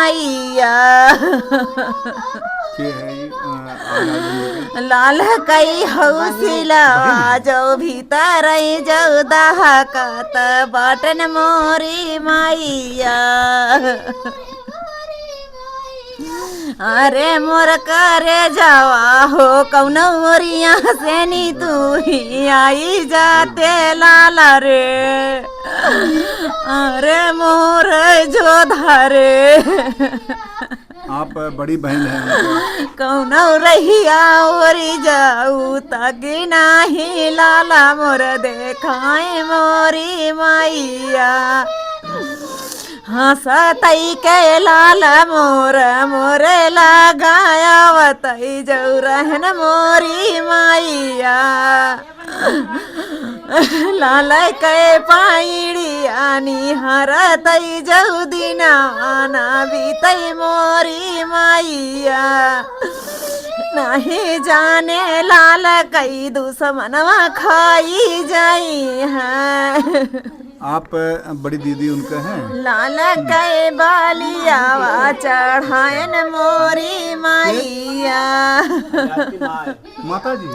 माइया। के है ये, लाल कई हौसिला जो भीतर जो दहकत बटन मोरी माइया। अरे मोर करे जावा हो कौन मोरिया से नी तू ही आई जाते लाला रे। अरे मोर जो धारे आप बड़ी बहन हैं कौन रहिया ओरी जाऊ तगी नाही लाला मोर देखाए मोरी माइया। हंसतई के लाल मोर मोर लगाया वतई जऊ रहन मोरी माइया। लाल के पाइड़िया निहरतई जऊ दिनाना बीतई मोरी माइया। नहीं जाने लाल कई दुश्मनवा खाई जाई है। आप बड़ी दीदी उनका हैं? लाल के बालियावा चढ़ायन मोरी माइया। माता जी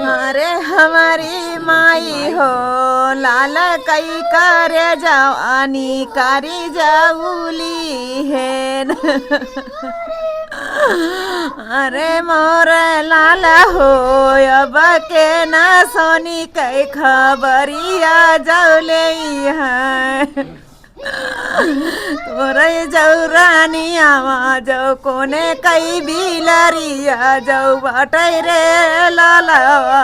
अरे हमारी माई हो लाल कई करे जवानी करी जाऊली है। अरे मोर लाल हो अब के न सोनी के खबरिया जौले है। तोरे जौरानिया जो कोने कई बिलरिया जो बटै रे लालवा।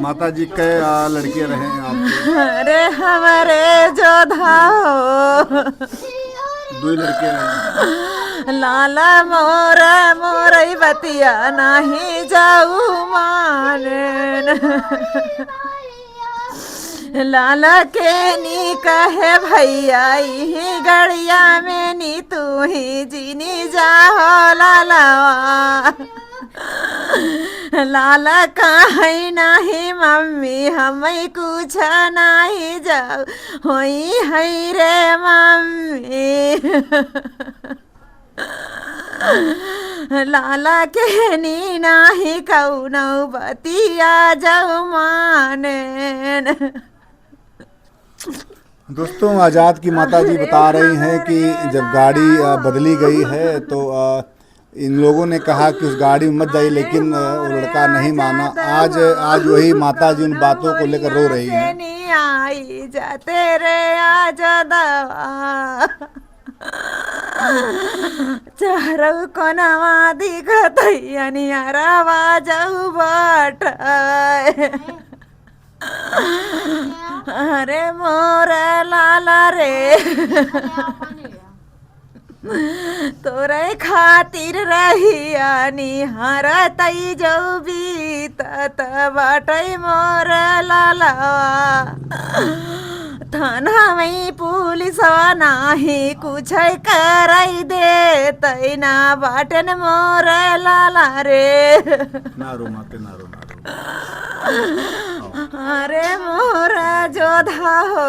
माता जी के लड़के रहे आपके? अरे हमारे जोधा हो दो लड़के रहे। लाला मोर मोर बतिया नहीं जाऊ मानन। लाला के नी कहे भैया ही गड़िया में नी तू ही जीनी जाहो लालवा। लाला कहीं नहीं मम्मी हमें कुछ नहीं जाओ होई है रे मम्मी। लाला के नी नाही कौनो बतिया जाऊ मानन। दोस्तों आज़ाद की माता जी बता रही हैं कि जब गाड़ी बदली गई है तो इन लोगों ने कहा कि उस गाड़ी में मत जाइए, लेकिन वो लड़का नहीं माना। आज वही माता जी उन बातों को लेकर रो रही हैं। नहीं आई जाते रे आज दवा चारों कोनवा दिखत अनियारवा जाऊ बाट। अरे मोर लाला रे तोरे खातिर रहिया निहारतई जो बीतत बाटई मोर लालवा। थाना में पुलिसवा नाही कुछ करई देतई ना बाटन मोर लाला रे। नारो माते नारो नारो। अरे मोर जोधा हो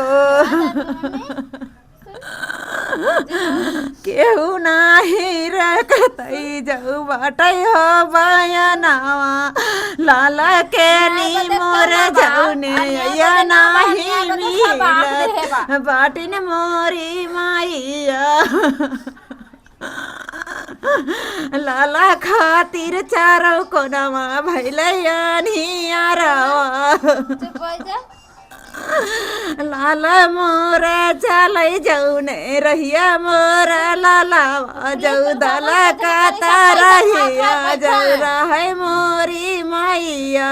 केहू नाही रखतई जऊ बाटई हो बयनावा। लाला के नी मोर जौने या नाही मिलत बाटिन मोरी माइया। लाला खातिर चारों कोनवा भैलैया नियारवा। लाला मोर चलै जौने रहिया मोर लालावा जऊ दला का तरहिया जऊ रहे मोरी माइया।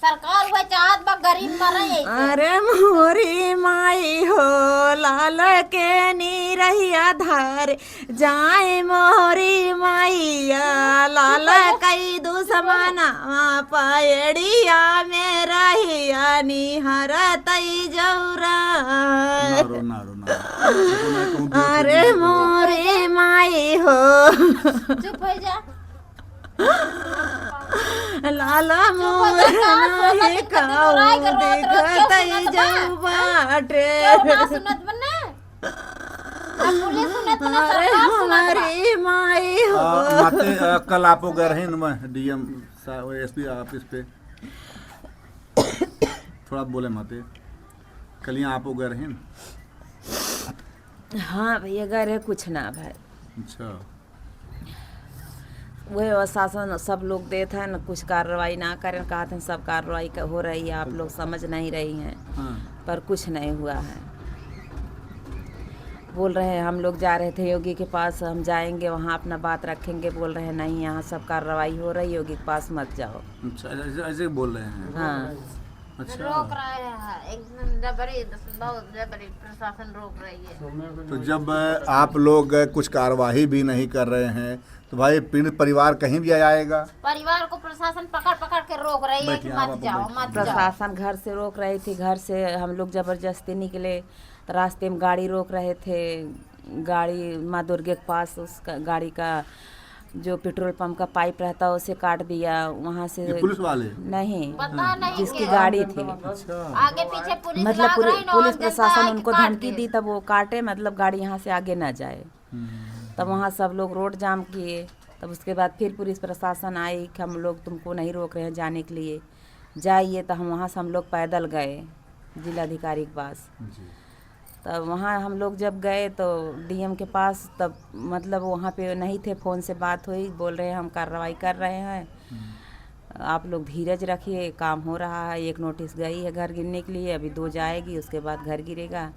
सरकार वो चाहत बा गरीब मरे। अरे मोरी माई हो लाल के नी रहिया धार जाए मोरी माइया। लाल कई दुश्मना पायड़िया में रहिया निहरतई जौरा। नारो नारो नारो। अरे मोरी माई हो चुप हो जा। लाला मोर नाही काऊ दिखतई जऊ बाटे। ना सुनत बन्ना पुलिस सुने तो ना अरे सरकार सुने हमारी माई हो। माते कल आप गए रहे न डीएम एसपी ऑफिस पे, थोड़ा बोले माते, कल यहाँ आप गए रहे न? हाँ भैया गए रहे, कुछ ना भाई, अच्छा, वह शासन सब लोग देते हैं न, कुछ कार्रवाई ना करें, कहा था सब कार्रवाई हो रही है, आप लोग समझ नहीं रही हैं, हाँ, पर कुछ नहीं हुआ है। बोल रहे हैं हम लोग जा रहे थे योगी के पास, हम जाएंगे वहाँ अपना बात रखेंगे, बोल रहे हैं नहीं यहाँ सब कार्रवाई हो रही, योगी के पास मत जाओ। अच्छा, ऐसे बोल रहे हैं। हाँ अच्छा, रोक रहे हैं, एकदम जबरी, बहुत जबरी प्रशासन रोक रही है। तो जब आप लोग कुछ कार्रवाई भी नहीं कर रहे हैं तो भाई पीड़ित परिवार कहीं भी आएगा? परिवार को प्रशासन पकड़ पकड़ के रोक रही है कि मत जाओ मत जाओ। प्रशासन घर से रोक रही थी, घर से हम लोग ज़बरदस्ती निकले तो रास्ते में गाड़ी रोक रहे थे, गाड़ी माँ दुर्गे के पास, उसका गाड़ी का जो पेट्रोल पंप का पाइप रहता है उसे काट दिया वहाँ से। ये पुलिस वाले? नहीं, पता नहीं जिसकी गाड़ी थी, आगे पीछे पुलिस मतलब लग रही, पुलिस प्रशासन जनता उनको काट धमकी दे। दी तब वो काटे, मतलब गाड़ी यहाँ से आगे ना जाए। तब वहाँ सब लोग रोड जाम किए, तब उसके बाद फिर पुलिस प्रशासन आई कि हम लोग तुमको नहीं रोक रहे हैं जाने के लिए, जाइए। तो हम वहाँ से हम लोग पैदल गए जिलाधिकारी के पास। तब वहाँ हम लोग जब गए तो डीएम के पास, तब मतलब वहाँ पे नहीं थे, फ़ोन से बात हुई, बोल रहे हैं हम कार्रवाई कर रहे हैं, आप लोग धीरज रखिए, काम हो रहा है। एक नोटिस गई है घर गिरने के लिए, अभी 2 जाएगी, उसके बाद घर गिरेगा।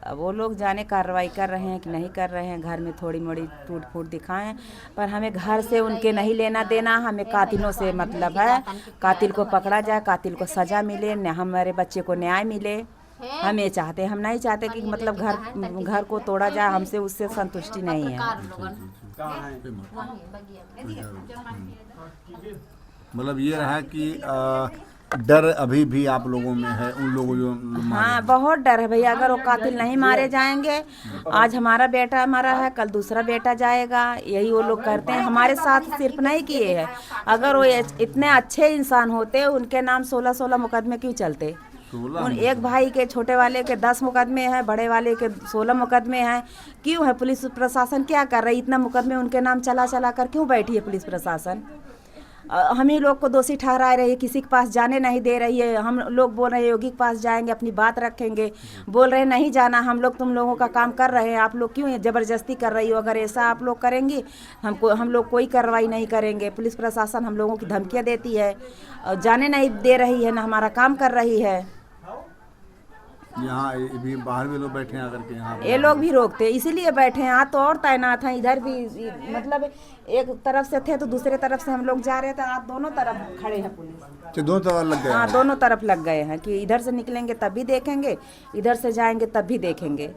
अब वो लोग जाने कार्रवाई कर रहे हैं कि नहीं कर रहे हैं, घर में थोड़ी मोड़ी टूट फूट दिखाएं, पर हमें घर से उनके नहीं लेना देना, हमें कातिलों से मतलब है, कातिल को पकड़ा जाए, कातिल को सज़ा मिले, हमारे बच्चे को न्याय मिले, हम ये चाहते हैं। हम नहीं चाहते कि मतलब घर को तोड़ा जाए, हमसे उससे संतुष्टि नहीं है। मतलब ये रहा कि डर अभी भी आप लोगों में है, उन लोगों जो हाँ बहुत डर है भैया, अगर वो कातिल नहीं मारे जाएंगे, आज हमारा बेटा मरा है, कल दूसरा बेटा जाएगा, यही वो लोग करते हैं। हमारे साथ सिर्फ नहीं किए हैं, अगर वो इतने अच्छे इंसान होते उनके नाम 16-16 मुकदमे क्यों चलते? उन एक भाई के, छोटे वाले के 10 मुकदमे हैं, बड़े वाले के 16 मुकदमे हैं, क्यों है? पुलिस प्रशासन क्या कर रही है? इतना मुकदमे उनके नाम चला चला कर क्यों बैठी है पुलिस प्रशासन? हम ही लोग को दोषी ठहरा रही है, किसी के पास जाने नहीं दे रही है। हम लोग बोल रहे हैं योगी के पास जाएंगे, अपनी बात रखेंगे, बोल रहे हैं नहीं जाना, हम लोग तुम लोगों का काम कर रहे हैं, आप लोग क्यों ज़बरदस्ती कर रही हो? अगर ऐसा आप लोग करेंगी हम लोग कोई कार्रवाई नहीं करेंगे। पुलिस प्रशासन हम लोगों की धमकियाँ देती है, जाने नहीं दे रही है, ना हमारा काम कर रही है। यहाँ भी बाहर भी लोग बैठे हैं आकर के, यहाँ ये लोग भी रोकते, इसीलिए बैठे हैं। यहाँ तो और तैनात हैं, इधर भी मतलब एक तरफ से थे तो दूसरे तरफ से हम लोग जा रहे थे, आप दोनों तरफ खड़े हैं पुलिस। तो दोनों तरफ लग गए? हाँ दोनों तरफ लग गए हैं कि इधर से निकलेंगे तब भी देखेंगे, इधर से जाएंगे तब भी देखेंगे।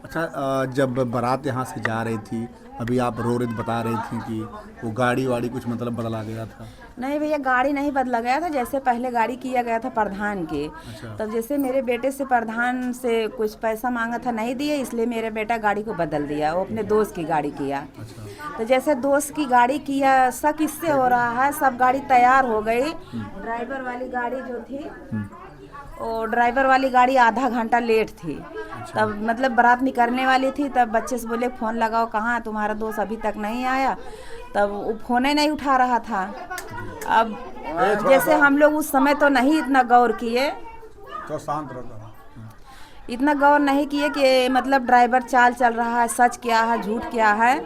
अच्छा, जब बारात यहाँ से जा रही थी, अभी आप रो रही बता रही थी कि वो गाड़ी वाड़ी कुछ मतलब बदला गया था? नहीं भैया, गाड़ी नहीं बदला गया था, जैसे पहले गाड़ी किया गया था प्रधान के। अच्छा। तब जैसे मेरे बेटे से प्रधान से कुछ पैसा मांगा था, नहीं दिए, इसलिए मेरे बेटा गाड़ी को बदल दिया, वो अपने दोस्त की गाड़ी किया। अच्छा। तो जैसे दोस्त की गाड़ी किया, शक इससे हो रहा है, सब गाड़ी तैयार हो गई, ड्राइवर वाली गाड़ी जो थी, और ड्राइवर वाली गाड़ी आधा घंटा लेट थी। तब मतलब बारात निकलने वाली थी, तब बच्चे से बोले फ़ोन लगाओ, कहाँ तुम्हारा दोस्त अभी तक नहीं आया। तब वो फ़ोन ही नहीं उठा रहा था। अब जैसे हम लोग उस समय तो नहीं इतना गौर किए, तो शांत रहता, इतना गौर नहीं किए कि मतलब ड्राइवर चाल चल रहा है, सच क्या है झूठ क्या है।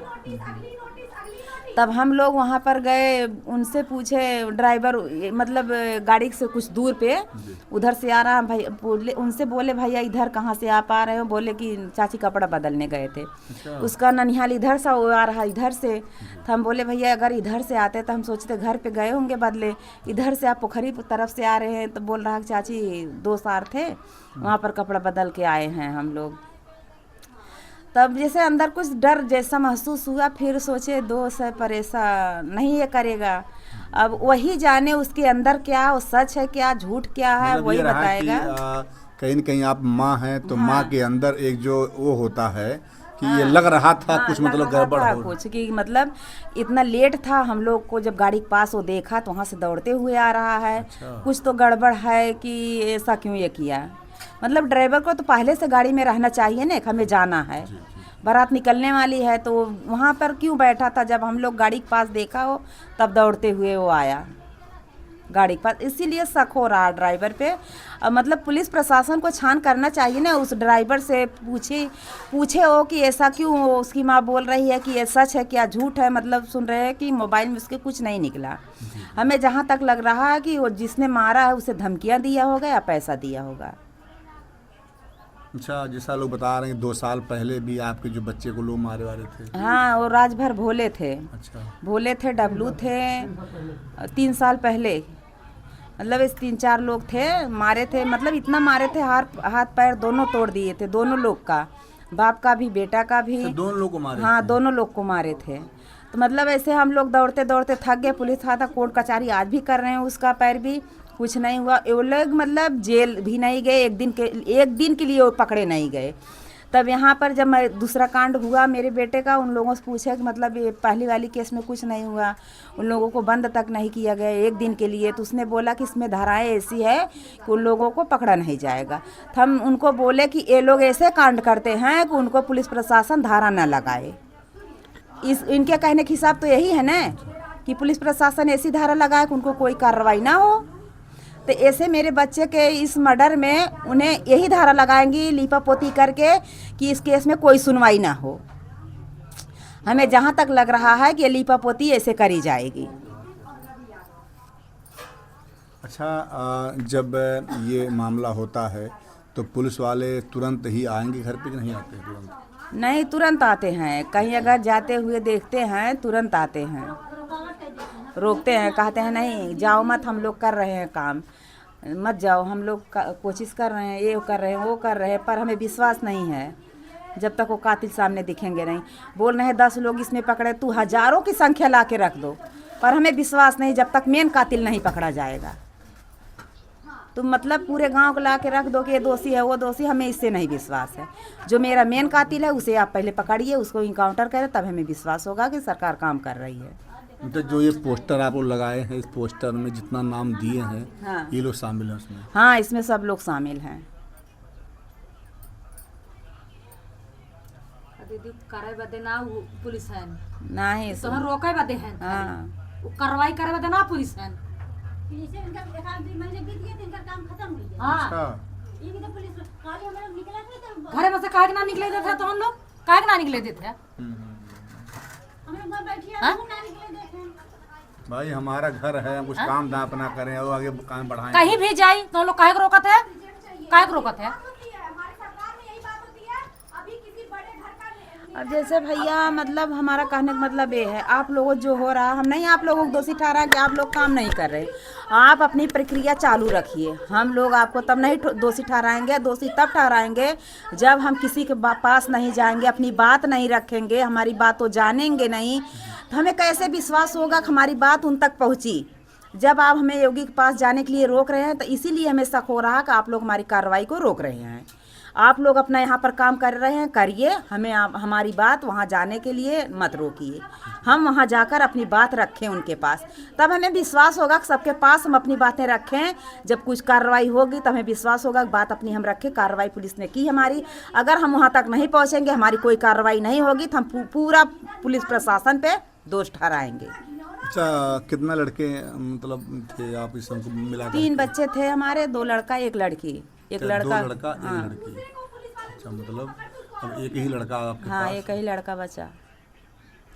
तब हम लोग वहाँ पर गए, उनसे पूछे, ड्राइवर मतलब गाड़ी से कुछ दूर पे उधर से आ रहा भाई, उनसे बोले भैया इधर कहाँ से आप आ रहे हो? बोले कि चाची कपड़ा बदलने गए थे। अच्छा। उसका ननिहाल इधर से आ रहा इधर से। तो हम बोले भैया अगर इधर से आते तो हम सोचते घर पे गए होंगे बदले, इधर से आप पोखरी तरफ से आ रहे हैं। तो बोल रहा चाची 2 सार थे, वहाँ पर कपड़ा बदल के आए हैं हम लोग। तब जैसे अंदर कुछ डर जैसा महसूस हुआ, फिर सोचे दोस्त है पर ऐसा नहीं ये करेगा। अब वही जाने उसके अंदर क्या, वो सच है क्या झूठ क्या है, मतलब वही ये रहा बताएगा। कि कहीं न कहीं आप माँ हैं तो माँ के अंदर एक जो वो होता है कि ये लग रहा था कुछ मतलब लग रहा गड़बड़ था हो। कुछ कि मतलब इतना लेट था, हम लोग को जब गाड़ी के पास वो देखा तो वहाँ से दौड़ते हुए आ रहा है। अच्छा। कुछ तो गड़बड़ है कि ऐसा क्यों ये किया। मतलब ड्राइवर को तो पहले से गाड़ी में रहना चाहिए ना, हमें जाना है, बारात निकलने वाली है, तो वहाँ पर क्यों बैठा था? जब हम लोग गाड़ी के पास देखा हो तब दौड़ते हुए वो आया गाड़ी के पास, इसीलिए शक हो रहा ड्राइवर पे। मतलब पुलिस प्रशासन को छान करना चाहिए ना, उस ड्राइवर से पूछे हो कि ऐसा क्यों, उसकी माँ बोल रही है कि ये सच है क्या झूठ है, मतलब सुन रहे हैं कि मोबाइल में उसके कुछ नहीं निकला। हमें जहाँ तक लग रहा है कि वो जिसने मारा है उसे धमकियाँ दिया होगा या पैसा दिया होगा। अच्छा, जैसा लोग बता रहे हैं 2 साल पहले भी आपके जो बच्चे को लोग मारे वाले थे। हाँ, वो राजभर भोले थे। अच्छा, भोले थे, डब्लू थे। 3 साल पहले मतलब इस 3-4 लोग थे, मारे थे, मतलब इतना मारे थे, हाथ पैर दोनों तोड़ दिए थे, दोनों लोग का, बाप का भी बेटा का भी। तो दोनों लोग को मारे? हाँ, दोनों लोग को मारे थे। तो मतलब ऐसे हम लोग दौड़ते दौड़ते थक गए, पुलिस था कोर्ट कचहरी आज भी कर रहे हैं, उसका पैर भी कुछ नहीं हुआ। वो लोग मतलब जेल भी नहीं गए, एक दिन के लिए वो पकड़े नहीं गए। तब यहाँ पर जब दूसरा कांड हुआ मेरे बेटे का, उन लोगों से पूछा कि मतलब ये पहली वाली केस में कुछ नहीं हुआ, उन लोगों को बंद तक नहीं किया गया एक दिन के लिए, तो उसने बोला कि इसमें धाराएं ऐसी है कि उन लोगों को पकड़ा नहीं जाएगा। तो हम उनको बोले कि ये लोग ऐसे कांड करते हैं कि उनको पुलिस प्रशासन धारा न लगाए। इनके कहने के हिसाब तो यही है ना कि पुलिस प्रशासन ऐसी धारा लगाए कि उनको कोई कार्रवाई ना हो। तो ऐसे मेरे बच्चे के इस मर्डर में उन्हें यही धारा लगाएंगी लीपा पोती करके कि इस केस में कोई सुनवाई ना हो। हमें जहाँ तक लग रहा है कि ये लीपा पोती ऐसे करी जाएगी। अच्छा, जब ये मामला होता है तो पुलिस वाले तुरंत ही आएंगे घर पे कि नहीं आते तुरंत? नहीं, तुरंत आते हैं। कहीं अगर जाते हुए देखते हैं तुरंत आते हैं, रोकते हैं, कहते हैं नहीं जाओ मत, हम लोग कर रहे हैं काम, मत जाओ, हम लोग कोशिश कर रहे हैं, ये कर रहे हैं, वो कर रहे हैं, पर हमें विश्वास नहीं है जब तक वो कातिल सामने दिखेंगे नहीं। बोल रहे हैं 10 लोग इसमें पकड़े, तू हजारों की संख्या ला के रख दो, पर हमें विश्वास नहीं जब तक मेन कातिल नहीं पकड़ा जाएगा। तो मतलब पूरे गांव को ला के रख दो कि ये दोषी है वो दोषी, हमें इससे नहीं विश्वास है। जो मेरा मेन कातिल है उसे आप पहले पकड़िए, उसको इनकाउंटर करें, तब हमें विश्वास होगा कि सरकार काम कर रही है। तो जो ये पोस्टर आप लोग लगाए हैं, इस पोस्टर में जितना नाम दिए हैं, हाँ, ये लोग शामिल हैं उसमें? हाँ, इसमें सब लोग शामिल हैं। दीदी करे बदे ना पुलिस है नहीं तो हम रोके बदे हैं। हाँ, वो कार्रवाई करे बदे ना पुलिस है। हाँ, घर में से काहे ना निकले देते तो हम लोग काहे ना निकले देते। भाई हमारा घर है, हम कुछ काम ना अपना करें और आगे काम बढ़ाएं। कहीं भी जाई तो हम लोग काहे को रोकत है, काहे को रोकत है। अब जैसे भैया मतलब हमारा कहने का मतलब ये है, आप लोगों जो हो रहा, हम नहीं आप लोगों को दोषी ठहरा कि आप लोग काम नहीं कर रहे, आप अपनी प्रक्रिया चालू रखिए। हम लोग आपको तब नहीं दोषी ठहराएंगे, दोषी तब ठहराएंगे जब हम किसी के पास नहीं जाएंगे, अपनी बात नहीं रखेंगे, हमारी बात तो जानेंगे नहीं, तो हमें कैसे विश्वास होगा कि हमारी बात उन तक पहुंची। जब आप हमें योगी के पास जाने के लिए रोक रहे हैं तो इसीलिए हमें शक हो रहा कि आप लोग हमारी कार्रवाई को रोक रहे हैं। आप लोग अपना यहाँ पर काम कर रहे हैं, करिए, हमें हमारी बात वहाँ जाने के लिए मत रोकिए। हम वहाँ जाकर अपनी बात रखें उनके पास, तब हमें विश्वास होगा कि सबके पास हम अपनी बातें रखें। जब कुछ कार्रवाई होगी तब हमें विश्वास होगा कि बात अपनी हम रखें, कार्रवाई पुलिस ने की हमारी। अगर हम वहाँ तक नहीं पहुँचेंगे, हमारी कोई कार्रवाई नहीं होगी, तो हम पूरा पुलिस प्रशासन पे दोष ठहराएंगे। अच्छा, कितना लड़के मतलब थे आप इस सबको मिला? 3 बच्चे थे हमारे, 2 लड़का 1 लड़की। एक लड़का, 2 लड़का हाँ, 1 लड़की। अच्छा, मतलब अब एक ही लड़का आपके हाँ, पास? एक ही लड़का बचा।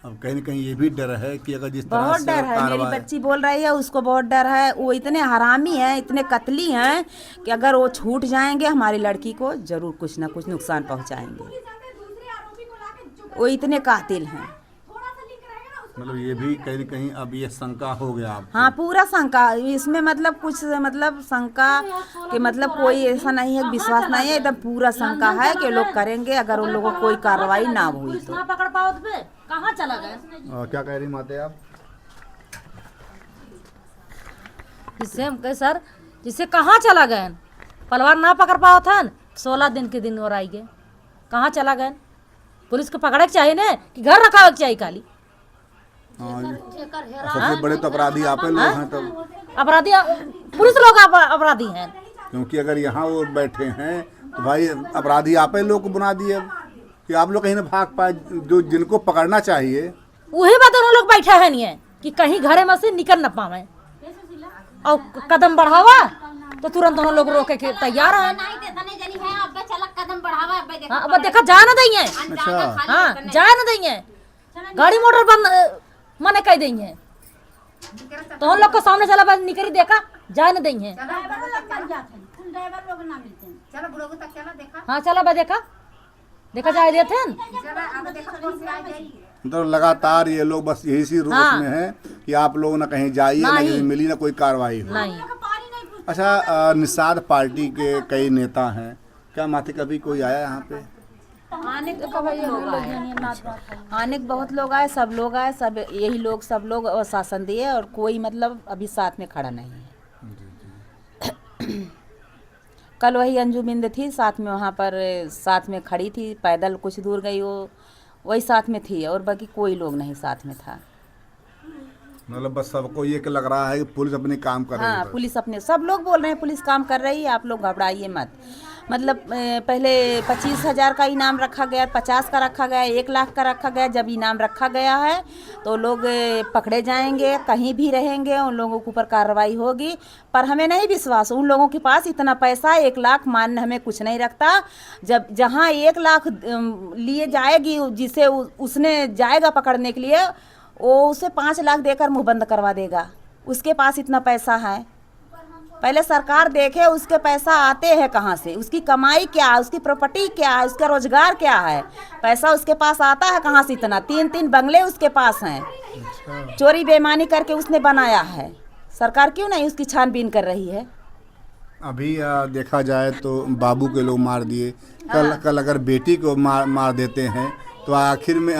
अब कहीं न कहीं ये भी डर है कि अगर जिस तरह बहुत से डर है, मेरी कार्रवाई, बच्ची बोल रही है उसको बहुत डर है। वो इतने हरामी हैं, इतने कतली हैं कि अगर वो छूट जाएंगे हमारी लड़की को जरूर कुछ ना कुछ नुकसान पहुंचाएंगे। वो इतने कातिल हैं। मतलब ये भी कहीं न कहीं अब ये शंका हो गया आपको? हाँ, पूरा शंका इसमें, मतलब कुछ मतलब शंका कि मतलब कोई ऐसा नहीं है, विश्वास नहीं है, एकदम पूरा शंका है कि लोग करेंगे अगर उन लोगों को कोई कार्रवाई ना हुई तो। ना पकड़ पाओ तो कहाँ चला गए? क्या कह रही माते आप? जिससे हम कहे सर, जिससे कहाँ चला गए? पलवार ना पकड़ पाओ था, 16 दिन के दिन और आई गए, कहाँ चला गए? पुलिस को पकड़े के चाहिए ना कि घर रखा चाहिए खाली। सबसे बड़े तो अपराधी आप लोग हैं। तब अपराधी पुलिस लोग अपराधी हैं। क्योंकि अगर यहाँ वो बैठे हैं तो भाई अपराधी आप ही लोग को बना दिए अब, कि आप लोग कहीं ना भाग पाए, जो जिनको पकड़ना चाहिए। वही बात उन लोग बैठा है नहीं है कि कहीं घरे में से निकल न पावे, और कदम बढ़ावा तो तुरंत उन लोग रोके के तैयार है। नहीं देता नहीं जनी है अब चला कदम बढ़ावा अब देखो हाँ, अब देखा जा न देंगे, अच्छा। हाँ जा न देंगे, गाड़ी मोटर बंद मने कह देंगे, तो उन लोग को सामने चला बस निकली देखा जा न देंगे। चलो बुढ़ों तक चला देखा हाँ चला बा देखा जाए देते हैं। चला अब देखो पुलिस आ जाएगी। तो लगातार ये लोग बस यही सी रोक हाँ। में है कि आप लोग ना कहीं जाइए, ना कहीं मिली, ना कोई कार्रवाई हो। नहीं अच्छा, निषाद पार्टी के कई नेता हैं, क्या माथे कभी कोई आया यहाँ पे? आने के बहुत लोग आए, सब लोग आए, सब यही लोग, सब लोग शासन दिए और कोई मतलब अभी साथ में खड़ा नहीं है। कल वही अंजू बिंद थी साथ में, वहाँ पर साथ में खड़ी थी, पैदल कुछ दूर गई, वो वही साथ में थी और बाकी कोई लोग नहीं साथ में था। मतलब बस सबको ये लग रहा है कि पुलिस अपनी काम कर रही हाँ, है। पुलिस अपने, सब लोग बोल रहे हैं पुलिस काम कर रही है, आप लोग घबराइए मत। मतलब पहले 25,000 का इनाम रखा गया, 50 का रखा गया, 1 लाख का रखा गया। जब इनाम रखा गया है तो लोग पकड़े जाएंगे, कहीं भी रहेंगे, उन लोगों के ऊपर कार्रवाई होगी। पर हमें नहीं विश्वास, उन लोगों के पास इतना पैसा, 1 लाख मान हमें कुछ नहीं रखता। जब जहाँ 1 लाख लिए जाएगी, जिसे उसने जाएगा पकड़ने के लिए, वो उसे 5 लाख देकर मुँह बंद करवा देगा। उसके पास इतना पैसा है। पहले सरकार देखे उसके पैसा आते हैं कहाँ से, उसकी कमाई क्या है, उसकी प्रॉपर्टी क्या है, उसका रोजगार क्या है, पैसा उसके पास आता है कहाँ से इतना। 3-3 बंगले उसके पास हैं, चोरी बेईमानी करके उसने बनाया है। सरकार क्यों नहीं उसकी छानबीन कर रही है? अभी देखा जाए तो बाबू के लोग मार दिए, कल अगर बेटी को मार देते हैं तो आखिर में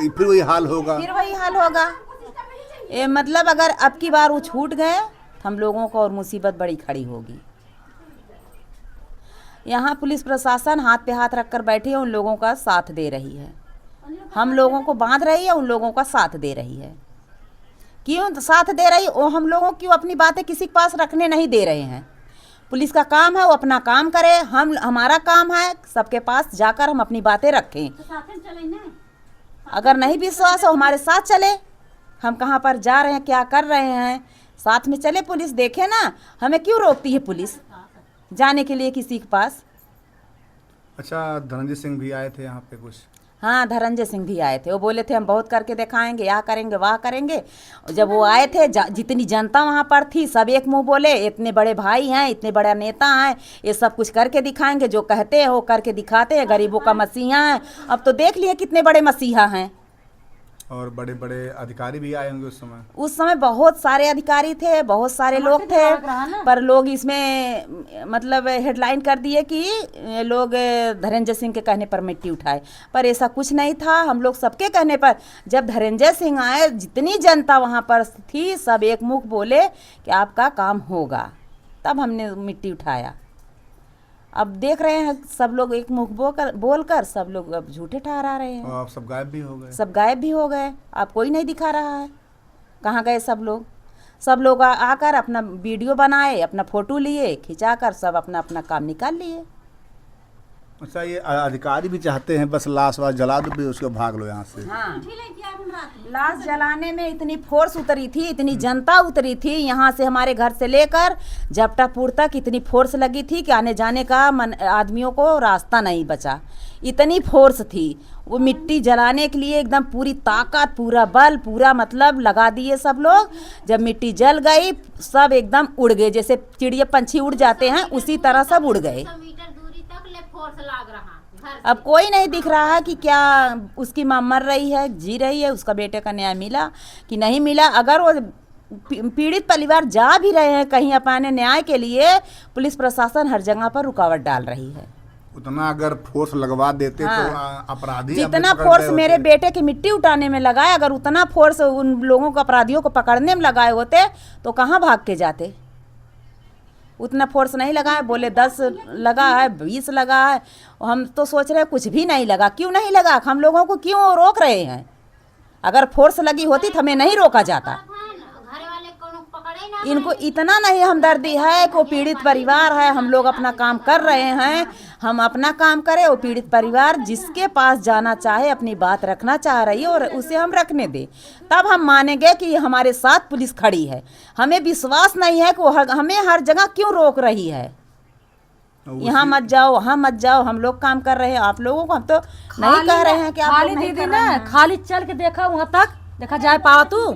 फिर वही हाल होगा। फिर वही हाल होगा। मतलब अगर अब की बार वो छूट गए, हम लोगों को और मुसीबत बड़ी खड़ी होगी। यहाँ पुलिस प्रशासन हाथ पे हाथ रखकर बैठी है, उन लोगों का साथ दे रही है, हम लोगों को बांध रही है, उन लोगों का साथ दे रही है। क्यों साथ दे रही? वो हम लोगों की अपनी बातें किसी के पास रखने नहीं दे रहे हैं। पुलिस का काम है वो अपना काम करे, हमारा काम है सबके पास जाकर हम अपनी बातें रखें। अगर नहीं विश्वास हो हमारे साथ चले, हम कहाँ पर जा रहे हैं, क्या कर रहे हैं, साथ में चले। पुलिस देखे ना, हमें क्यों रोकती है पुलिस जाने के लिए किसी के पास? अच्छा, धनंजय सिंह भी आए थे यहाँ पे कुछ? हाँ, धनंजय सिंह भी आए थे। वो बोले थे हम बहुत करके दिखाएंगे, यहाँ करेंगे वहाँ करेंगे। जब वो आए थे, जितनी जनता वहाँ पर थी सब एक मुंह बोले, इतने बड़े भाई हैं, इतने बड़ा नेता हैं, ये सब कुछ करके दिखाएंगे, जो कहते हैं वो करके दिखाते हैं, गरीबों का मसीहा है। अब तो देख लिए कितने बड़े मसीहा हैं। और बड़े बड़े अधिकारी भी आए होंगे उस समय बहुत सारे अधिकारी थे, बहुत सारे लोग थे, पर लोग इसमें मतलब हेडलाइन कर दिए कि लोग धनंजय सिंह के कहने पर मिट्टी उठाए, पर ऐसा कुछ नहीं था। हम लोग सबके कहने पर, जब धनंजय सिंह आए, जितनी जनता वहाँ पर थी सब एक मुख बोले कि आपका काम होगा, तब हमने मिट्टी उठाया। अब देख रहे हैं सब लोग एक मुख बोलकर सब लोग अब झूठे ठहरा रहे हैं। और आप सब गायब भी हो गए। सब गायब भी हो गए, अब कोई नहीं दिखा रहा है। कहाँ गए सब लोग? सब लोग आकर अपना वीडियो बनाए, अपना फोटो लिए, खिंचाकर सब अपना अपना काम निकाल लिए। अच्छा, ये अधिकारी भी चाहते हैं बस लाश वाश जला दो, भी उसको भाग लो यहाँ से। हाँ, लाश जलाने में इतनी फोर्स उतरी थी, इतनी जनता उतरी थी, यहाँ से हमारे घर से लेकर जपटापुर तक इतनी फोर्स लगी थी कि आने जाने का आदमियों को रास्ता नहीं बचा। इतनी फोर्स थी, वो मिट्टी जलाने के लिए एकदम पूरी ताकत, पूरा बल, पूरा मतलब लगा दिए सब लोग। जब मिट्टी जल गई सब एकदम उड़ गए, जैसे चिड़िया पंछी उड़ जाते हैं उसी तरह सब उड़ गए। अब कोई नहीं दिख रहा है कि क्या उसकी माँ मर रही है, जी रही है, उसका बेटे का न्याय मिला कि नहीं मिला। अगर वो पीड़ित परिवार जा भी रहे हैं कहीं अपने न्याय के लिए, पुलिस प्रशासन हर जगह पर रुकावट डाल रही है। उतना अगर फोर्स लगवा देते हाँ, तो अपराधी जितना फोर्स मेरे बेटे की मिट्टी उठाने में लगाए, अगर उतना फोर्स उन लोगों को, अपराधियों को पकड़ने में लगाए होते तो कहाँ भाग के जाते। उतना फोर्स नहीं लगा है, बोले 10 लगा है, 20 लगा है। हम तो सोच रहे हैं कुछ भी नहीं लगा। क्यों नहीं लगा? हम लोगों को क्यों रोक रहे हैं? अगर फोर्स लगी होती तो हमें नहीं रोका जाता। इनको इतना नहीं हमदर्दी है कि वो पीड़ित परिवार है, हम लोग अपना काम कर रहे हैं, हम अपना काम करें, वो पीड़ित परिवार जिसके पास जाना चाहे, अपनी बात रखना चाह रही है और उसे हम रखने दें, तब हम मानेंगे कि हमारे साथ पुलिस खड़ी है। हमें विश्वास नहीं है कि वो हमें हर जगह क्यों रोक रही है, यहाँ मत जाओ वहाँ मत जाओ, हम लोग काम कर रहे हैं, आप लोगों को हम तो नहीं कह रहे हैं कि आप खाली लोग नहीं दीदी कर ने रहे हैं। खाली चल के देखा वहाँ तक, देखा जाए पाओ तू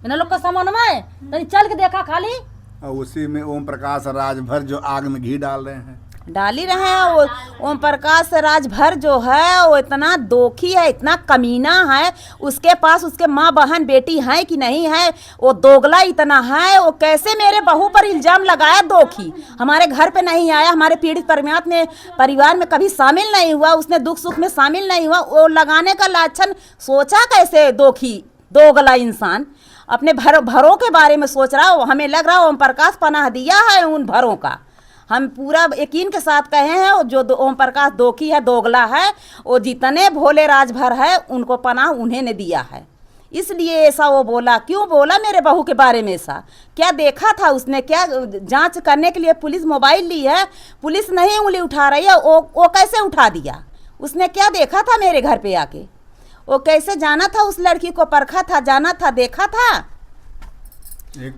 इन लोग का सामान में तो चल के देखा खाली। और उसी में ओम प्रकाश राज भर जो आग में घी डाल रहे हैं, डाल ही रहे हैं। वो ओम प्रकाश राजभर जो है वो इतना दोखी है, इतना कमीना है, उसके पास उसके माँ बहन बेटी हैं कि नहीं है, वो दोगला इतना है। वो कैसे मेरे बहू पर इल्ज़ाम लगाया, दोखी हमारे घर पे नहीं आया, हमारे पीड़ित परिवार में कभी शामिल नहीं हुआ, उसने दुख सुख में शामिल नहीं हुआ, वो लगाने का लाछन सोचा कैसे, दोखी दोगला इंसान अपने भरों के बारे में सोच रहा हो। हमें लग रहा है ओम प्रकाश पनाह दिया है उन भरों का, हम पूरा यकीन के साथ कहे हैं। जो ओम प्रकाश दोखी है, दोगला है, वो जितने भोले राजभर है उनको पनाह उन्हें ने दिया है, इसलिए ऐसा वो बोला। क्यों बोला मेरे बहू के बारे में ऐसा? क्या देखा था उसने? क्या जांच करने के लिए पुलिस मोबाइल ली है, पुलिस नहीं उंगली उठा रही है, वो कैसे उठा दिया? उसने क्या देखा था मेरे घर पे आके? वो कैसे जाना था, उस लड़की को परखा था, जाना था, देखा था?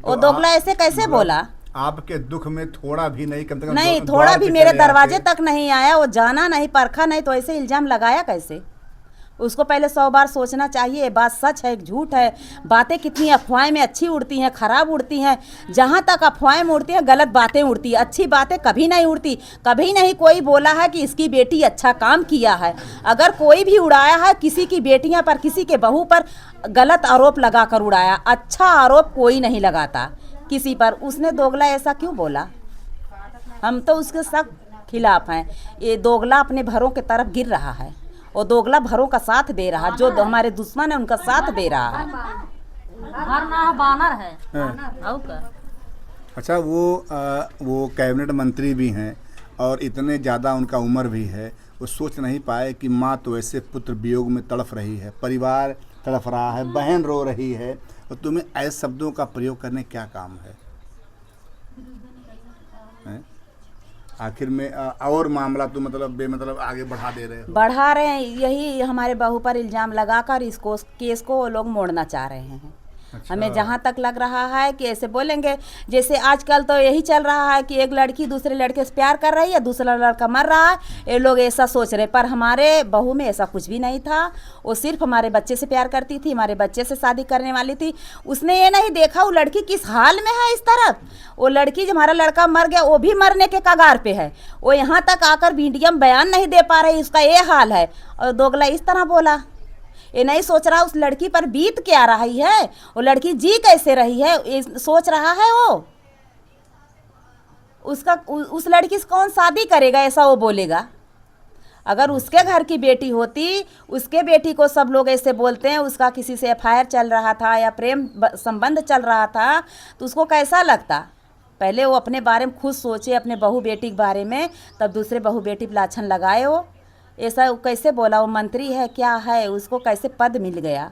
वो दोगला ऐसे कैसे बोला? आपके दुख में थोड़ा भी नहीं, कम से कम नहीं, द्वार थोड़ा पे भी मेरे चले दरवाजे आते। तक नहीं आया, वो जाना नहीं, परखा नहीं, तो ऐसे इल्जाम लगाया कैसे? उसको पहले 100 बार सोचना चाहिए, बात सच है झूठ है। बातें कितनी अफवाहें में अच्छी उड़ती हैं, खराब उड़ती हैं। जहाँ तक अफवाहें में उड़ती हैं, गलत बातें उड़ती हैं, अच्छी बातें कभी नहीं उड़ती। कभी नहीं कोई बोला है कि इसकी बेटी अच्छा काम किया है। अगर कोई भी उड़ाया है किसी की बेटियां पर, किसी के बहू पर गलत आरोप लगा कर उड़ाया, अच्छा आरोप कोई नहीं लगाता किसी पर। उसने दोगला ऐसा क्यों बोला? हम तो उसके सख्त खिलाफ हैं। ये दोगला अपने भरों की तरफ गिर रहा है, और दोगला भरों का साथ दे रहा, जो हमारे दुश्मन है उनका साथ दे रहा है। घर ना बानर है और क्या? अच्छा, वो कैबिनेट मंत्री भी हैं और इतने ज़्यादा उनका उम्र भी है, वो सोच नहीं पाए कि माँ तो ऐसे पुत्र वियोग में तड़फ रही है, परिवार तड़फ रहा है, बहन रो रही है, और तुम्हें ऐसे शब्दों का प्रयोग करने क्या काम है? आखिर में और मामला तो मतलब बेमतलब आगे बढ़ा दे रहे हो। बढ़ा रहे हैं, यही हमारे बहू पर इल्ज़ाम लगाकर इसको केस को वो लोग मोड़ना चाह रहे हैं। अच्छा। हमें जहाँ तक लग रहा है कि ऐसे बोलेंगे, जैसे आजकल तो यही चल रहा है कि एक लड़की दूसरे लड़के से प्यार कर रही है, दूसरा लड़का मर रहा है, ये लोग ऐसा सोच रहे। पर हमारे बहू में ऐसा कुछ भी नहीं था, वो सिर्फ हमारे बच्चे से प्यार करती थी, हमारे बच्चे से शादी करने वाली थी। उसने ये नहीं देखा वो लड़की किस हाल में है इस तरफ। वो लड़की जब हमारा लड़का मर गया, वो भी मरने के कगार पे है, वो यहाँ तक आकर मीडिया में बयान नहीं दे पा रही, उसका ये हाल है। और दोगला इस तरह बोला, ये नहीं सोच रहा उस लड़की पर बीत क्या रही है, वो लड़की जी कैसे रही है, ये सोच रहा है। वो उस लड़की से कौन शादी करेगा, ऐसा वो बोलेगा। अगर उसके घर की बेटी होती, उसके बेटी को सब लोग ऐसे बोलते हैं, उसका किसी से एफआईआर चल रहा था या प्रेम संबंध चल रहा था, तो उसको कैसा लगता? पहले वो अपने बारे में खुद सोचे, अपने बहू बेटी के बारे में, तब दूसरे बहू बेटी पर लाछन लगाए। वो ऐसा कैसे बोला? वो मंत्री है क्या है, उसको कैसे पद मिल गया?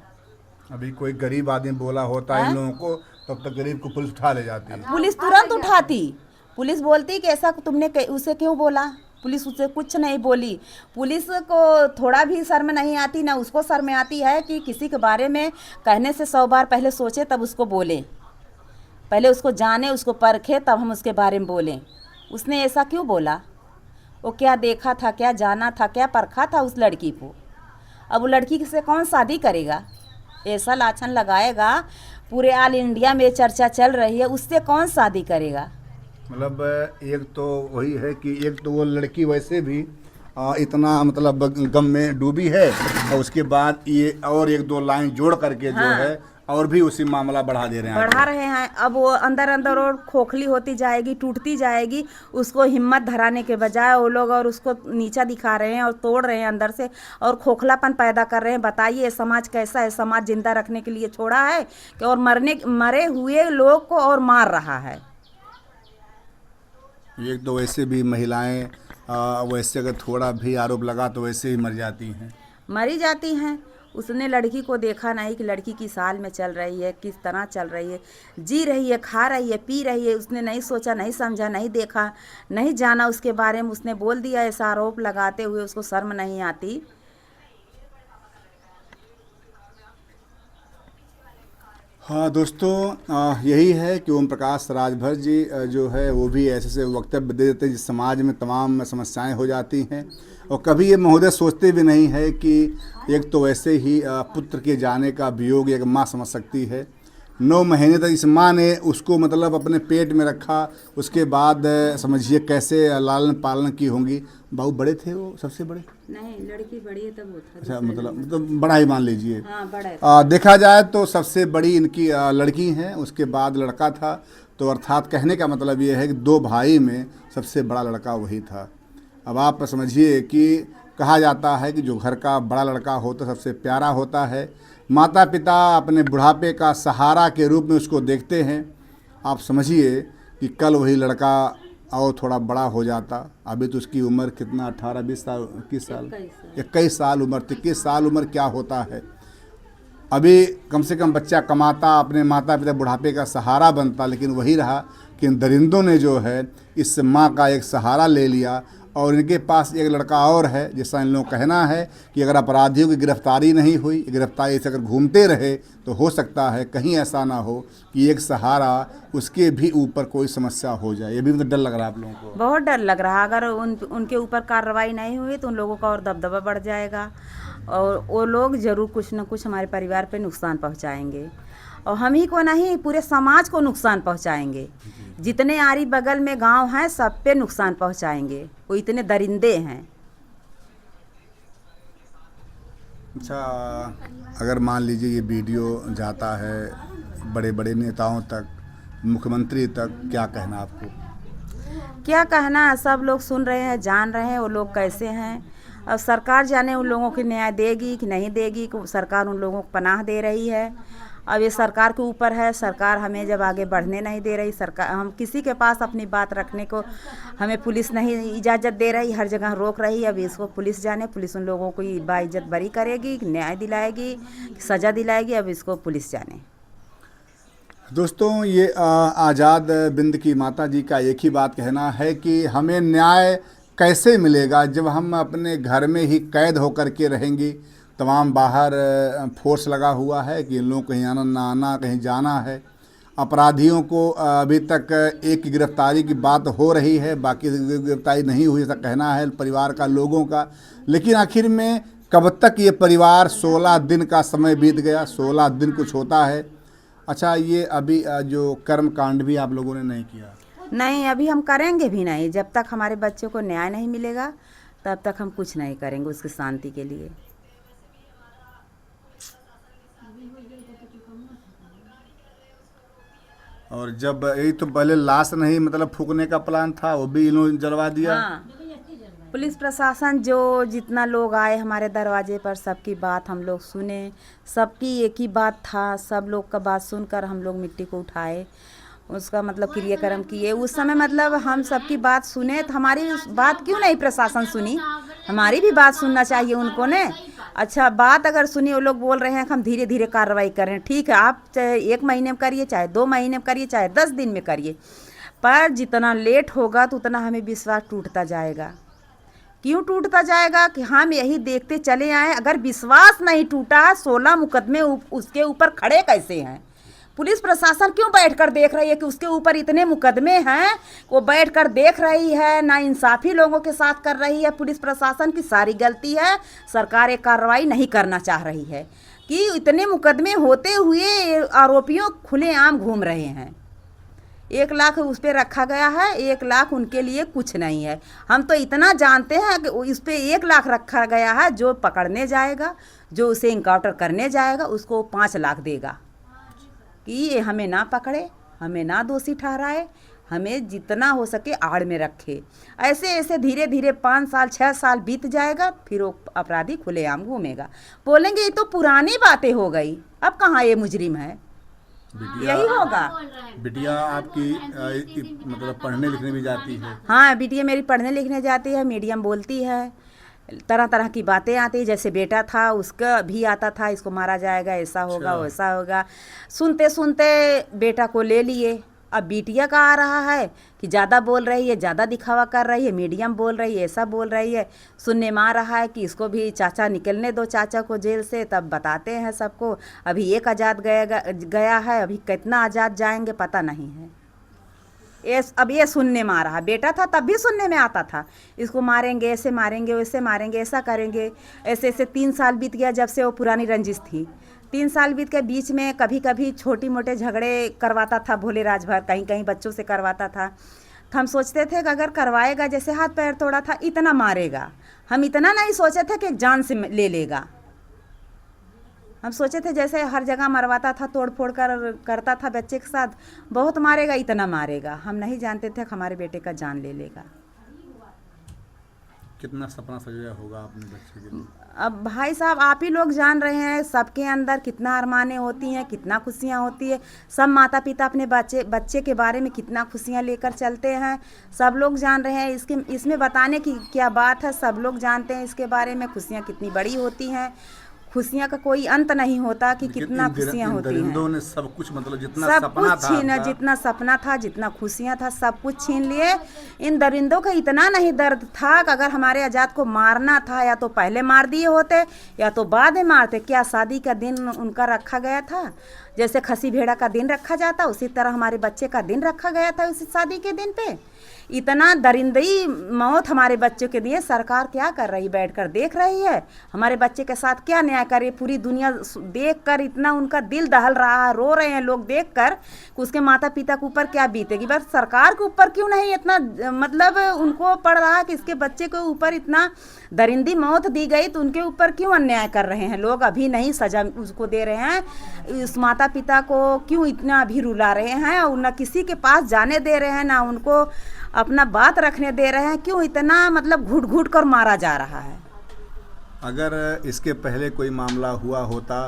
अभी कोई गरीब आदमी बोला होता है इन लोगों को, तब तक गरीब को पुलिस उठा ले जाती है। पुलिस तुरंत उठाती, पुलिस बोलती कि ऐसा तुमने उसे क्यों बोला? पुलिस उससे कुछ नहीं बोली। पुलिस को थोड़ा भी शर्म नहीं आती, ना उसको शर्म आती है कि किसी के बारे में कहने से 100 बार पहले सोचे तब उसको बोलें, पहले उसको जाने, उसको परखे, तब हम उसके बारे में बोलें। उसने ऐसा क्यों बोला? वो क्या देखा था, क्या जाना था, क्या परखा था उस लड़की को? अब वो लड़की से कौन शादी करेगा? ऐसा लाछन लगाएगा, पूरे ऑल इंडिया में चर्चा चल रही है, उससे कौन शादी करेगा? मतलब एक तो वही है कि एक तो वो लड़की वैसे भी इतना मतलब गम में डूबी है, और उसके बाद ये और 1-2 लाइन जोड़ करके जो है और भी उसी मामला बढ़ा दे रहे हैं, बढ़ा रहे हैं। अब वो अंदर अंदर और खोखली होती जाएगी, टूटती जाएगी, उसको हिम्मत धराने के बजाय वो लोग और उसको नीचा दिखा रहे हैं और तोड़ रहे हैं अंदर से, और खोखलापन पैदा कर रहे हैं। बताइए समाज कैसा है? समाज जिंदा रखने के लिए छोड़ा है कि और मरे हुए लोग को और मार रहा है। एक तो वैसे भी महिलाएं वैसे अगर थोड़ा भी आरोप लगा तो वैसे ही मर जाती हैं, मरी जाती हैं। उसने लड़की को देखा नहीं कि लड़की किस हाल में चल रही है, किस तरह चल रही है, जी रही है, खा रही है, पी रही है। उसने नहीं सोचा, नहीं समझा, नहीं देखा, नहीं जाना उसके बारे में, उसने बोल दिया। ऐसा आरोप लगाते हुए उसको शर्म नहीं आती। हाँ दोस्तों, यही है कि ओम प्रकाश राजभर जी जो है वो भी ऐसे ऐसे वक्तव्य दे देते हैं जिस समाज में तमाम समस्याएं हो जाती हैं। और कभी ये महोदय सोचते भी नहीं है कि एक तो वैसे ही पुत्र के जाने का वियोग एक माँ समझ सकती है। 9 महीने तक इस माँ ने उसको मतलब अपने पेट में रखा, उसके बाद समझिए कैसे लालन पालन की होंगी। बाबू बड़े थे वो, सबसे बड़े? नहीं, लड़की बड़ी है तब वो था। अच्छा, मतलब बड़ा ही मान लीजिए। हाँ, बड़ा है। देखा जाए तो सबसे बड़ी इनकी लड़की हैं, उसके बाद लड़का था। तो अर्थात कहने का मतलब ये है कि 2 भाई में सबसे बड़ा लड़का वही था। अब आप समझिए कि कहा जाता है कि जो घर का बड़ा लड़का होता सबसे प्यारा होता है। माता पिता अपने बुढ़ापे का सहारा के रूप में उसको देखते हैं। आप समझिए कि कल वही लड़का और थोड़ा बड़ा हो जाता। अभी तो उसकी उम्र कितना, 18, 20 साल, 21 साल, 21 साल उम्र, 21 साल उम्र क्या होता है। अभी कम से कम बच्चा कमाता, अपने माता पिता बुढ़ापे का सहारा बनता, लेकिन वही रहा कि इन दरिंदों ने जो है इस माँ का एक सहारा ले लिया। और इनके पास एक लड़का और है, जैसा इन लोगों का कहना है कि अगर अपराधियों की गिरफ्तारी नहीं हुई, गिरफ्तारी से अगर घूमते रहे तो हो सकता है कहीं ऐसा ना हो कि एक सहारा उसके भी ऊपर कोई समस्या हो जाए। ये भी मतलब डर लग रहा है आप लोगों को? बहुत डर लग रहा है। अगर उनके ऊपर कार्रवाई नहीं हुई तो उन लोगों का और दबदबा बढ़ जाएगा और वो लोग ज़रूर कुछ न कुछ हमारे परिवार पे नुकसान पहुंचाएंगे और हम ही को नहीं, पूरे समाज को नुकसान पहुंचाएंगे। जितने आरी बगल में गांव हैं सब पे नुकसान पहुंचाएंगे। वो इतने दरिंदे हैं। अच्छा, अगर मान लीजिए ये वीडियो जाता है बड़े बड़े नेताओं तक, मुख्यमंत्री तक, क्या कहना आपको? क्या कहना, सब लोग सुन रहे हैं, जान रहे हैं वो लोग कैसे हैं। अब सरकार जाने उन लोगों को न्याय देगी कि नहीं देगी। सरकार उन लोगों को पनाह दे रही है। अब ये सरकार के ऊपर है। सरकार हमें जब आगे बढ़ने नहीं दे रही, सरकार हम किसी के पास अपनी बात रखने को हमें पुलिस नहीं इजाज़त दे रही, हर जगह रोक रही। अब इसको पुलिस जाने, पुलिस उन लोगों को बाइज्जत बरी करेगी, न्याय दिलाएगी, सज़ा दिलाएगी। अब इसको पुलिस जाने। दोस्तों, ये आज़ाद बिंद की माता जी का एक ही बात कहना है कि हमें न्याय कैसे मिलेगा जब हम अपने घर में ही कैद होकर के रहेंगी। तमाम बाहर फोर्स लगा हुआ है कि इन लोगों को कहीं आना ना आना, कहीं जाना है। अपराधियों को अभी तक एक की गिरफ्तारी की बात हो रही है, बाकी गिरफ्तारी नहीं हुई, ऐसा कहना है परिवार का, लोगों का। लेकिन आखिर में कब तक ये परिवार, 16 दिन का समय बीत गया, 16 दिन कुछ होता है। अच्छा, ये अभी जो कर्म कांड भी आप लोगों ने नहीं किया? नहीं, अभी हम करेंगे भी नहीं। जब तक हमारे बच्चों को न्याय नहीं मिलेगा तब तक हम कुछ नहीं करेंगे उसकी शांति के लिए। और जब यही तो पहले लाश नहीं मतलब फूकने का प्लान था, वो भी इन्होंने जलवा दिया। हाँ, पुलिस प्रशासन जो जितना लोग आए हमारे दरवाजे पर, सबकी बात हम लोग सुने। सबकी एक ही बात था, सब लोग का बात सुनकर हम लोग मिट्टी को उठाए, उसका मतलब क्रियाक्रम किए। उस समय मतलब हम सबकी बात सुने तो हमारी बात क्यों नहीं प्रशासन सुनी? हमारी भी बात सुनना चाहिए उनको ने। अच्छा, बात अगर सुनी, वो लोग बोल रहे हैं कि हम धीरे धीरे कार्रवाई करें। ठीक है, आप चाहे 1 महीने में करिए, चाहे 2 महीने में करिए, चाहे 10 दिन में करिए, पर जितना लेट होगा तो उतना हमें विश्वास टूटता जाएगा। क्यों टूटता जाएगा? कि हम यही देखते चले आए। अगर विश्वास नहीं टूटा, 16 मुकदमे उसके ऊपर खड़े कैसे हैं? पुलिस प्रशासन क्यों बैठकर देख रही है कि उसके ऊपर इतने मुकदमे हैं? वो बैठकर देख रही है, ना इंसाफी लोगों के साथ कर रही है। पुलिस प्रशासन की सारी गलती है। सरकार एक कार्रवाई नहीं करना चाह रही है कि इतने मुकदमे होते हुए आरोपियों खुलेआम घूम रहे हैं। 1 लाख उस पर रखा गया है, 1 लाख उनके लिए कुछ नहीं है। हम तो इतना जानते हैं कि इस पर 1 लाख रखा गया है। जो पकड़ने जाएगा, जो उसे इनकाउंटर करने जाएगा, उसको 5 लाख देगा कि ये हमें ना पकड़े, हमें ना दोषी ठहराए, हमें जितना हो सके आड़ में रखे। ऐसे ऐसे धीरे धीरे 5 साल 6 साल बीत जाएगा, फिर वो अपराधी खुलेआम घूमेगा। बोलेंगे ये तो पुरानी बातें हो गई, अब कहाँ ये मुजरिम है। यही होगा। बिटिया आपकी मतलब पढ़ने लिखने भी जाती है? हाँ, बिटिया मेरी पढ़ने लिखने जाती है, मीडियम बोलती है। तरह तरह की बातें आती, जैसे बेटा था उसका भी आता था इसको मारा जाएगा, ऐसा होगा वैसा होगा। सुनते सुनते बेटा को ले लिए। अब बिटिया का आ रहा है कि ज़्यादा बोल रही है, ज़्यादा दिखावा कर रही है, मीडियम बोल रही है, ऐसा बोल रही है। सुनने में आ रहा है कि इसको भी चाचा निकलने दो चाचा को जेल से, तब बताते हैं सबको। अभी एक आज़ाद गया है, अभी कितना आज़ाद जाएंगे पता नहीं है। अब ये सुनने में आ रहा, बेटा था तब भी सुनने में आता था इसको मारेंगे, ऐसे मारेंगे, वैसे मारेंगे, ऐसा करेंगे। ऐसे ऐसे 3 साल बीत गया जब से वो पुरानी रंजिश थी। 3 साल बीत के बीच में कभी कभी छोटी मोटे झगड़े करवाता था भोले राजभर, कहीं कहीं बच्चों से करवाता था। तो हम सोचते थे कि अगर करवाएगा, जैसे हाथ पैर तोड़ा था, इतना मारेगा। हम इतना नहीं सोचे थे कि जान से ले लेगा। हम सोचे थे जैसे हर जगह मरवाता था, तोड़ फोड़ करता था बच्चे के साथ, बहुत मारेगा, इतना मारेगा। हम नहीं जानते थे कि हमारे बेटे का जान ले लेगा। कितना सपना सजाया होगा अपने बच्चे के लिए? अब भाई साहब आप ही लोग जान रहे हैं सबके अंदर कितना अरमानें होती हैं, कितना खुशियाँ होती है। सब माता पिता अपने बच्चे के बारे में कितना खुशियाँ लेकर चलते हैं, सब लोग जान रहे हैं। इसमें बताने की क्या बात है, सब लोग जानते हैं इसके बारे में। खुशियाँ कितनी बड़ी होती हैं, खुशियाँ का कोई अंत नहीं होता कि कितना खुशियाँ होती हैं। दरिंदों ने सब कुछ, मतलब जितना सब सपना कुछ था छीना, जितना सपना था, जितना खुशियाँ था, सब कुछ छीन लिए। इन दरिंदों का इतना नहीं दर्द था कि अगर हमारे आज़ाद को मारना था या तो पहले मार दिए होते या तो बाद में मारते। क्या शादी का दिन उनका रखा गया था? जैसे खसी भेड़ा का दिन रखा जाता उसी तरह हमारे बच्चे का दिन रखा गया था उसी शादी के दिन पे। इतना दरिंदगी मौत हमारे बच्चों के लिए सरकार क्या कर रही, बैठकर देख रही है हमारे बच्चे के साथ क्या न्याय करे। पूरी दुनिया देखकर इतना उनका दिल दहल रहा है, रो रहे हैं लोग देखकर कि उसके माता पिता के ऊपर क्या बीतेगी। बस सरकार के ऊपर क्यों नहीं इतना, मतलब उनको पड़ रहा है कि इसके बच्चे के ऊपर इतना दरिंदी मौत दी गई तो उनके ऊपर क्यों अन्याय कर रहे हैं लोग, अभी नहीं सजा उसको दे रहे हैं। उस माता पिता को क्यों इतना अभी रुला रहे हैं और न किसी के पास जाने दे रहे हैं, ना उनको अपना बात रखने दे रहे हैं। क्यों इतना मतलब घुट घुट कर मारा जा रहा है? अगर इसके पहले कोई मामला हुआ होता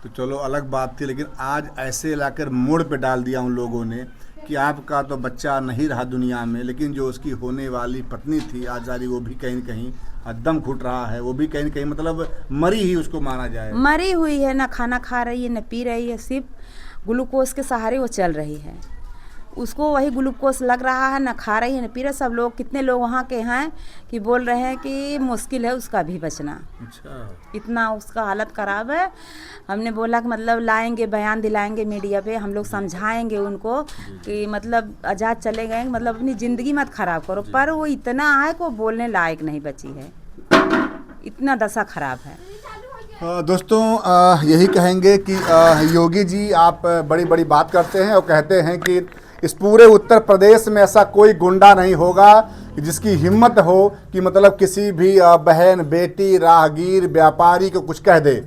तो चलो अलग बात थी, लेकिन आज ऐसे लाकर मोड़ पे डाल दिया उन लोगों ने कि आपका तो बच्चा नहीं रहा दुनिया में, लेकिन जो उसकी होने वाली पत्नी थी आज़ादी, वो भी कहीं न कहीं दम घुट रहा है, वो भी कहीं न कहीं मतलब मरी ही उसको माना जाए। मरी हुई है, ना खाना खा रही है, ना पी रही है, सिर्फ ग्लूकोज के सहारे वो चल रही है। उसको वही ग्लूकोज लग रहा है, ना खा रही है ना पी रही। सब लोग, कितने लोग वहाँ के हैं कि बोल रहे हैं कि मुश्किल है उसका भी बचना। अच्छा, इतना उसका हालत ख़राब है। हमने बोला कि मतलब लाएंगे, बयान दिलाएंगे मीडिया पे, हम लोग समझाएंगे उनको कि मतलब आज़ाद चले गए, मतलब अपनी ज़िंदगी मत ख़राब करो। पर वो इतना है कि वो बोलने लायक नहीं बची है, इतना दशा ख़राब है। दोस्तों यही कहेंगे कि योगी जी आप बड़ी बड़ी बात करते हैं और कहते हैं कि इस पूरे उत्तर प्रदेश में ऐसा कोई गुंडा नहीं होगा जिसकी हिम्मत हो कि मतलब किसी भी बहन, बेटी, राहगीर, व्यापारी को कुछ कह दे,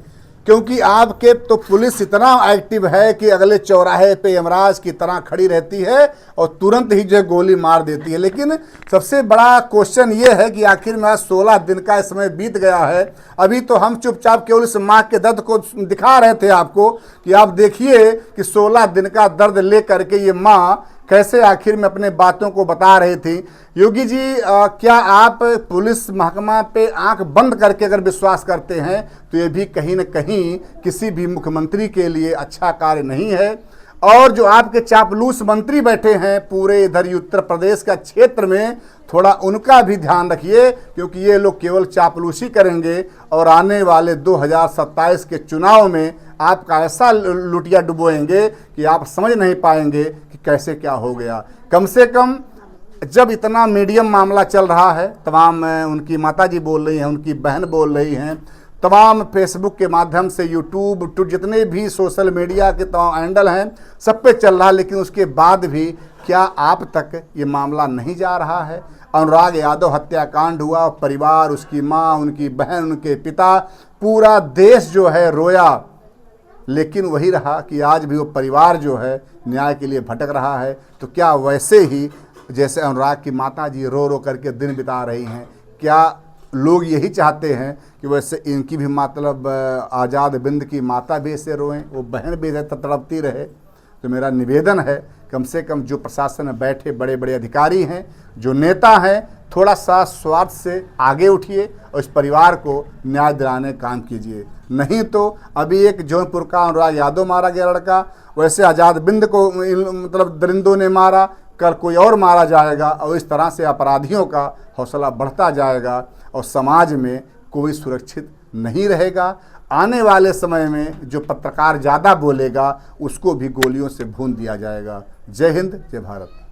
क्योंकि आपके तो पुलिस इतना एक्टिव है कि अगले चौराहे पे यमराज की तरह खड़ी रहती है और तुरंत ही जो गोली मार देती है। लेकिन सबसे बड़ा क्वेश्चन ये है कि आखिर में 16 दिन का समय बीत गया है, अभी तो हम चुपचाप केवल इस माँ के दर्द को दिखा रहे थे आपको कि आप देखिए कि 16 दिन का दर्द ले करके ये माँ कैसे आखिर में अपने बातों को बता रही थी। योगी जी क्या आप पुलिस महकमा पे आंख बंद करके अगर विश्वास करते हैं तो ये भी कहीं न कहीं किसी भी मुख्यमंत्री के लिए अच्छा कार्य नहीं है। और जो आपके चापलूस मंत्री बैठे हैं पूरे इधर उत्तर प्रदेश का क्षेत्र में, थोड़ा उनका भी ध्यान रखिए, क्योंकि ये लोग केवल चापलूसी करेंगे और आने वाले 2027 के चुनाव में आपका ऐसा लुटिया डुबोएंगे कि आप समझ नहीं पाएंगे कि कैसे क्या हो गया। कम से कम जब इतना मीडियम मामला चल रहा है, तमाम उनकी माताजी बोल रही हैं, उनकी बहन बोल रही हैं, तमाम फेसबुक के माध्यम से यूट्यूब जितने भी सोशल मीडिया के तमाम हैंडल हैं सब पे चल रहा है, लेकिन उसके बाद भी क्या आप तक ये मामला नहीं जा रहा है? अनुराग यादव हत्याकांड हुआ, परिवार, उसकी माँ, उनकी बहन, उनके पिता, पूरा देश जो है रोया, लेकिन वही रहा कि आज भी वो परिवार जो है न्याय के लिए भटक रहा है। तो क्या वैसे ही जैसे अनुराग की माता जी रो रो करके दिन बिता रही हैं, क्या लोग यही चाहते हैं कि वैसे इनकी भी मतलब आज़ाद बिंद की माता भी ऐसे रोएं, वो बहन भी तड़पती रहे? तो मेरा निवेदन है कम से कम जो प्रशासन में बैठे बड़े बड़े अधिकारी हैं, जो नेता हैं, थोड़ा सा स्वार्थ से आगे उठिए और इस परिवार को न्याय दिलाने का काम कीजिए। नहीं तो अभी एक जौनपुर का अनुराग यादव मारा गया लड़का, वैसे आज़ाद बिंद को मतलब दरिंदों ने मारा, कल कोई और मारा जाएगा और इस तरह से अपराधियों का हौसला बढ़ता जाएगा और समाज में कोई सुरक्षित नहीं रहेगा। आने वाले समय में जो पत्रकार ज़्यादा बोलेगा उसको भी गोलियों से भून दिया जाएगा। जय हिंद, जय भारत।